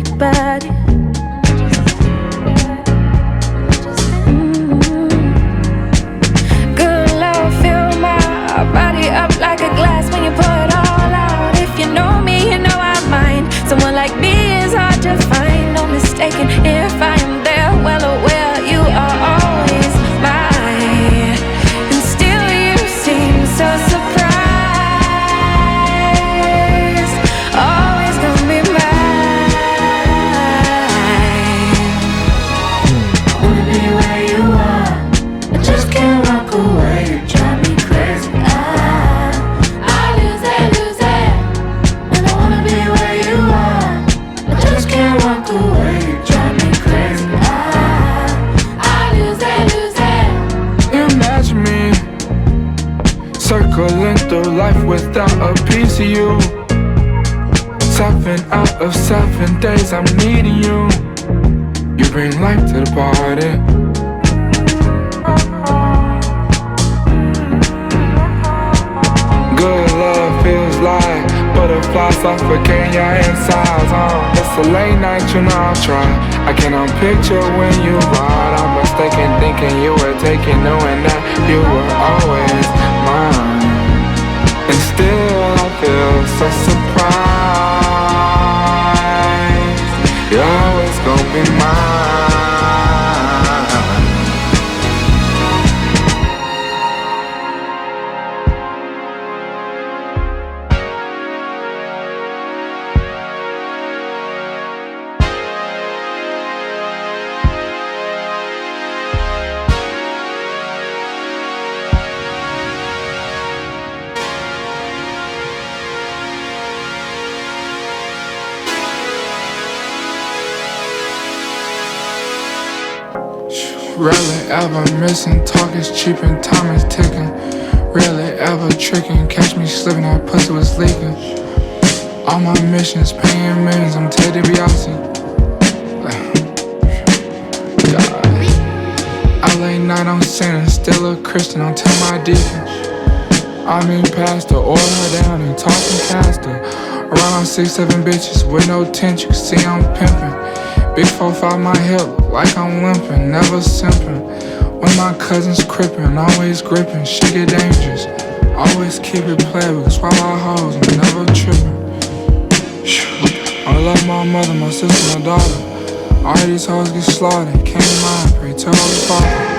anybody. Good love, fill my body up like a glass when you pour it all out. If you know me, you know I'm mine. Someone like me is hard to find. No mistaking if I am there, well aware you are always mine. And still you seem so surprised. Always gonna be mine. I wanna be where you are. I just can't walk away. You drive me crazy. I lose it. And I wanna be where you are. I just can't walk away. You drive me crazy. I lose it. Imagine me circling through life without a piece of you. 7 out of 7 days I'm needing you. You bring life to the party. Good love feels like butterflies suffocating your insides. It's a late night, you know I'll try. I cannot picture when you ride. I'm mistaken thinking you were taken, knowing that you were always mine. And still I feel so surprised. You're always gonna be mine. Rarely ever missing, talk is cheap and time is ticking. Rarely ever tricking, catch me slipping, that pussy was leaking. All my missions, paying millions, I'm Ted DiBiase. LA night, I'm sinning, still a Christian, don't tell my deacon. I mean pastor, order her down and talking caster. Around 6-7 bitches with no tent, you can see I'm pimping. Big 4-5 my hip, like I'm limping, never simping. When my cousins crippin', always gripping, shit get dangerous. Always keep it playable, swallow our hoes, I'm never tripping. I love my mother, my sister, my daughter. All these hoes get slaughtered, can't mind, pray to Holy Father.